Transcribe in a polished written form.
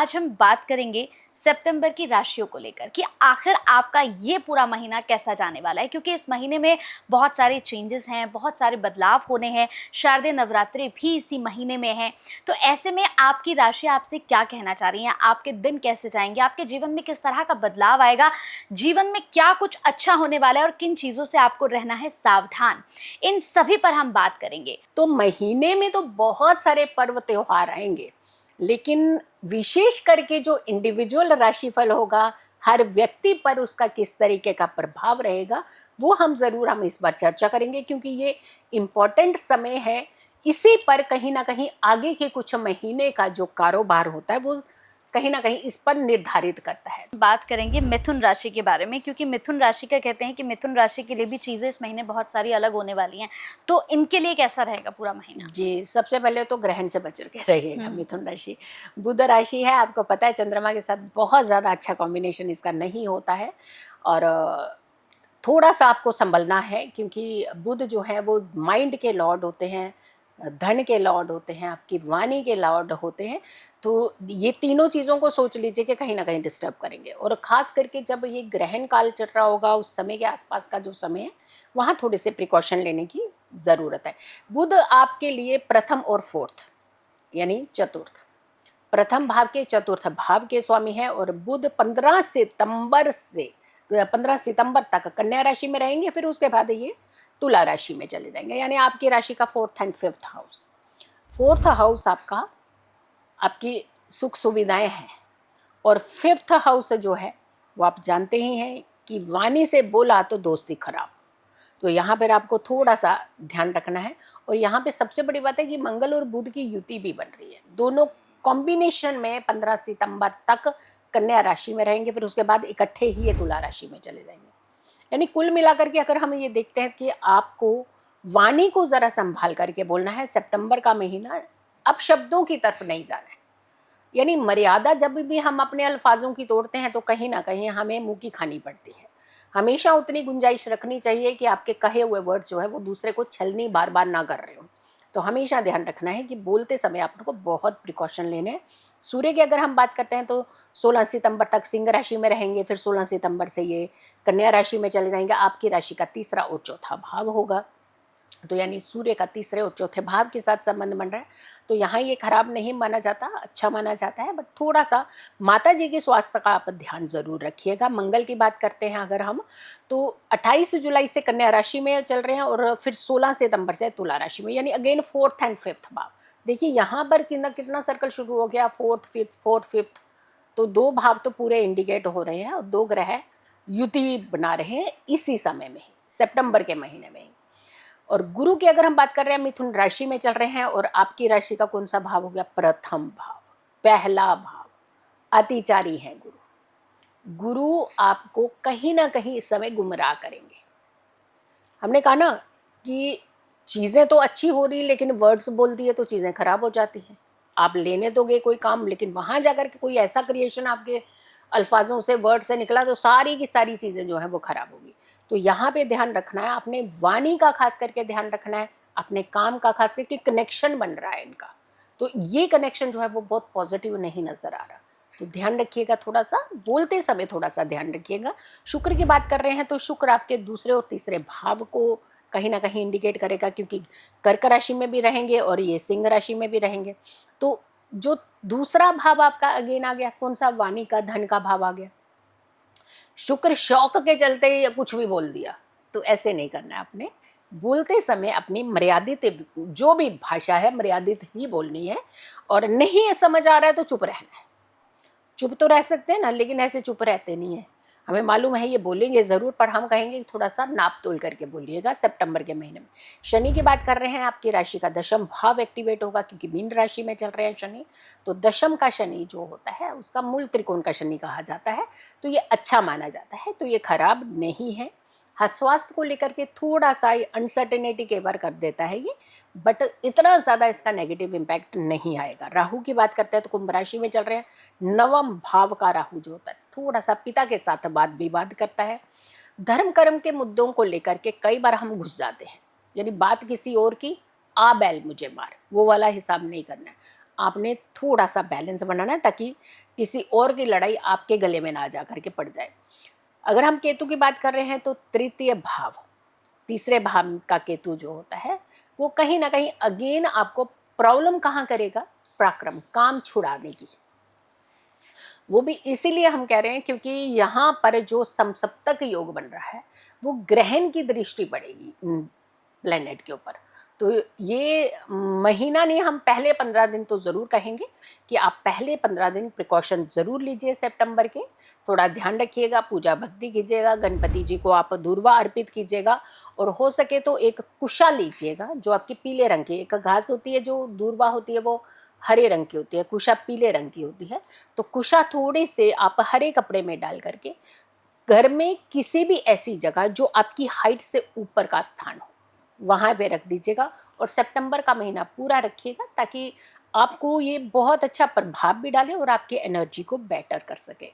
आज हम बात करेंगे सितंबर की राशियों को लेकर कि आखिर आपका ये पूरा महीना कैसा जाने वाला है, क्योंकि इस महीने में बहुत सारे चेंजेस हैं, बहुत सारे बदलाव होने हैं। शारदीय नवरात्रि भी इसी महीने में है। तो ऐसे में आपकी राशि आपसे क्या कहना चाह रही है? आपके दिन कैसे जाएंगे? आपके जीवन में किस तरह का बदलाव आएगा? जीवन में क्या कुछ अच्छा होने वाला है और किन चीज़ों से आपको रहना है सावधान? इन सभी पर हम बात करेंगे। तो महीने में तो बहुत सारे पर्व त्योहार आएंगे, लेकिन विशेष करके जो इंडिविजुअल राशिफल होगा, हर व्यक्ति पर उसका किस तरीके का प्रभाव रहेगा, वो हम इस बार चर्चा करेंगे, क्योंकि ये इम्पोर्टेंट समय है। इसी पर कहीं ना कहीं आगे के कुछ महीने का जो कारोबार होता है वो कहीं ना कहीं इस पर निर्धारित करता है। बात करेंगे मिथुन राशि के बारे में, क्योंकि मिथुन राशि का कहते हैं कि मिथुन राशि के लिए भी चीज़ें इस महीने बहुत सारी अलग होने वाली हैं। तो इनके लिए कैसा रहेगा पूरा महीना? जी, सबसे पहले तो ग्रहण से बच के रहिएगा। मिथुन राशि बुध राशि है, आपको पता है चंद्रमा के साथ बहुत ज़्यादा अच्छा कॉम्बिनेशन इसका नहीं होता है, और थोड़ा सा आपको संभलना है, क्योंकि बुध जो है वो माइंड के लॉर्ड होते हैं, धन के लॉर्ड होते हैं, आपकी वाणी के लॉर्ड होते हैं। तो ये तीनों चीज़ों को सोच लीजिए कि कहीं ना कहीं डिस्टर्ब करेंगे, और ख़ास करके जब ये ग्रहण काल चल रहा होगा उस समय के आसपास का जो समय है वहाँ थोड़े से प्रिकॉशन लेने की ज़रूरत है। बुध आपके लिए प्रथम और फोर्थ यानी चतुर्थ, प्रथम भाव के चतुर्थ भाव के स्वामी है, और बुध 15 सितंबर तक कन्या राशि में रहेंगे, फिर उसके बाद ये तुला राशि में चले जाएंगे, यानी आपकी राशि का 4th and 5th house. 4th house आपका आपकी सुख सुविधाएं हैं, और 5th हाउस जो है वो आप जानते ही हैं कि वाणी से बोला तो दोस्ती खराब। तो यहाँ पर आपको थोड़ा सा ध्यान रखना है। और यहाँ पे सबसे बड़ी बात है कि मंगल और बुध की युति भी बन रही है, दोनों कॉम्बिनेशन में 15 सितंबर तक कन्या राशि में रहेंगे, फिर उसके बाद इकट्ठे ही ये तुला राशि में चले जाएंगे। यानी कुल मिलाकर के अगर हम ये देखते हैं कि आपको वाणी को ज़रा संभाल करके बोलना है। सितंबर का महीना अब शब्दों की तरफ नहीं जाना है, यानी मर्यादा जब भी हम अपने अल्फाजों की तोड़ते हैं तो कहीं ना कहीं हमें मुंह की खानी पड़ती है। हमेशा उतनी गुंजाइश रखनी चाहिए कि आपके कहे हुए वर्ड्स जो है वो दूसरे को छलनी बार बार ना कर रहे हो। तो हमेशा ध्यान रखना है कि बोलते समय आपको बहुत प्रिकॉशन लेने हैं। सूर्य की अगर हम बात करते हैं तो 16 सितंबर तक सिंह राशि में रहेंगे, फिर 16 सितंबर से ये कन्या राशि में चले जाएंगे। आपकी राशि का तीसरा और चौथा भाव होगा, तो यानी सूर्य का तीसरे और चौथे भाव के साथ संबंध बन रहा है। तो यहाँ ये खराब नहीं माना जाता, अच्छा माना जाता है, बट थोड़ा सा माता जी के स्वास्थ्य का आप ध्यान जरूर रखिएगा। मंगल की बात करते हैं अगर हम, तो 28 जुलाई से कन्या राशि में चल रहे हैं, और फिर 16 सितंबर से तुला राशि में, यानी अगेन 4th एंड 5th भाव। देखिए यहाँ पर कितना सर्कल शुरू हो गया, 4th 5th 4th 5th। तो दो भाव तो पूरे इंडिकेट हो रहे हैं, और दो ग्रह युति बना रहे हैं इसी समय में ही, सितंबर के महीने में ही। और गुरु की अगर हम बात कर रहे हैं, मिथुन राशि में चल रहे हैं, और आपकी राशि का कौन सा भाव हो गया? प्रथम भाव, पहला भाव। अतिचारी है गुरु। गुरु आपको कहीं ना कहीं इस समय गुमराह करेंगे। हमने कहा ना कि चीज़ें तो अच्छी हो रही, लेकिन वर्ड्स बोल दिए तो चीज़ें खराब हो जाती हैं। आप लेने तो गए कोई काम, लेकिन वहाँ जाकर के कोई ऐसा क्रिएशन आपके अल्फाजों से, वर्ड से निकला, तो सारी की सारी चीज़ें जो हैं वो खराब होगी। तो यहाँ पे ध्यान रखना है, अपने वाणी का खास करके ध्यान रखना है, अपने काम का खास करके कनेक्शन बन रहा है इनका, तो ये कनेक्शन जो है वो बहुत पॉजिटिव नहीं नजर आ रहा। तो ध्यान रखिएगा, थोड़ा सा बोलते समय थोड़ा सा ध्यान रखिएगा। शुक्र की बात कर रहे हैं तो शुक्र आपके दूसरे और तीसरे भाव को कहीं ना कहीं इंडिकेट करेगा, क्योंकि कर्क राशि में भी रहेंगे और ये सिंह राशि में भी रहेंगे। तो जो दूसरा भाव आपका अगेन आ गया, कौन सा? वाणी का, धन का भाव आ गया। शुक्र शौक के चलते या कुछ भी बोल दिया, तो ऐसे नहीं करना है। आपने बोलते समय अपनी मर्यादित जो भी भाषा है मर्यादित ही बोलनी है, और नहीं समझ आ रहा है तो चुप रहना है। चुप तो रह सकते हैं ना, लेकिन ऐसे चुप रहते नहीं है। हमें मालूम है ये बोलेंगे ज़रूर, पर हम कहेंगे थोड़ा सा नाप तोल करके बोलिएगा। सितंबर के महीने में शनि की बात कर रहे हैं, आपकी राशि का दशम भाव एक्टिवेट होगा, क्योंकि मीन राशि में चल रहे हैं शनि। तो दशम का शनि जो होता है उसका मूल त्रिकोण का शनि कहा जाता है, तो ये अच्छा माना जाता है, तो ये खराब नहीं है। हाँ, स्वास्थ्य को लेकर के थोड़ा सा अनसर्टेनिटी के बार कर देता है ये, बट इतना ज़्यादा इसका नेगेटिव इम्पैक्ट नहीं आएगा। राहु की बात करते हैं तो कुंभ राशि में चल रहे हैं। नवम भाव का राहु जो होता है थोड़ा सा पिता के साथ वाद विवाद करता है। धर्म कर्म के मुद्दों को लेकर के कई बार हम घुस जाते हैं, यानी बात किसी और की, आ बैल मुझे मार, वो वाला हिसाब नहीं करना है। आपने थोड़ा सा बैलेंस बनाना है ताकि किसी और की लड़ाई आपके गले में ना जा करके पड़ जाए। अगर हम केतु की बात कर रहे हैं तो तृतीय भाव, तीसरे भाव का केतु जो होता है वो कहीं ना कहीं अगेन आपको प्रॉब्लम कहाँ करेगा, पराक्रम, काम छुड़ाने की। वो भी इसीलिए हम कह रहे हैं क्योंकि यहाँ पर जो समसप्तक योग बन रहा है वो ग्रहण की दृष्टि पड़ेगी प्लेनेट के ऊपर। तो ये महीना नहीं, हम पहले 15 दिन तो ज़रूर कहेंगे कि आप पहले 15 दिन प्रिकॉशन ज़रूर लीजिए सितंबर के। थोड़ा ध्यान रखिएगा, पूजा भक्ति कीजिएगा, गणपति जी को आप दूर्वा अर्पित कीजिएगा और हो सके तो एक कुशा लीजिएगा जो आपकी पीले रंग की, एक घास होती है जो दूर्वा होती है वो हरे रंग की होती है, कुशा पीले रंग की होती है। तो कुशा थोड़े से आप हरे कपड़े में डाल करके घर में किसी भी ऐसी जगह जो आपकी हाइट से ऊपर का स्थान हो वहाँ पे रख दीजिएगा और सितंबर का महीना पूरा रखिएगा ताकि आपको ये बहुत अच्छा प्रभाव भी डाले और आपकी एनर्जी को बेटर कर सके।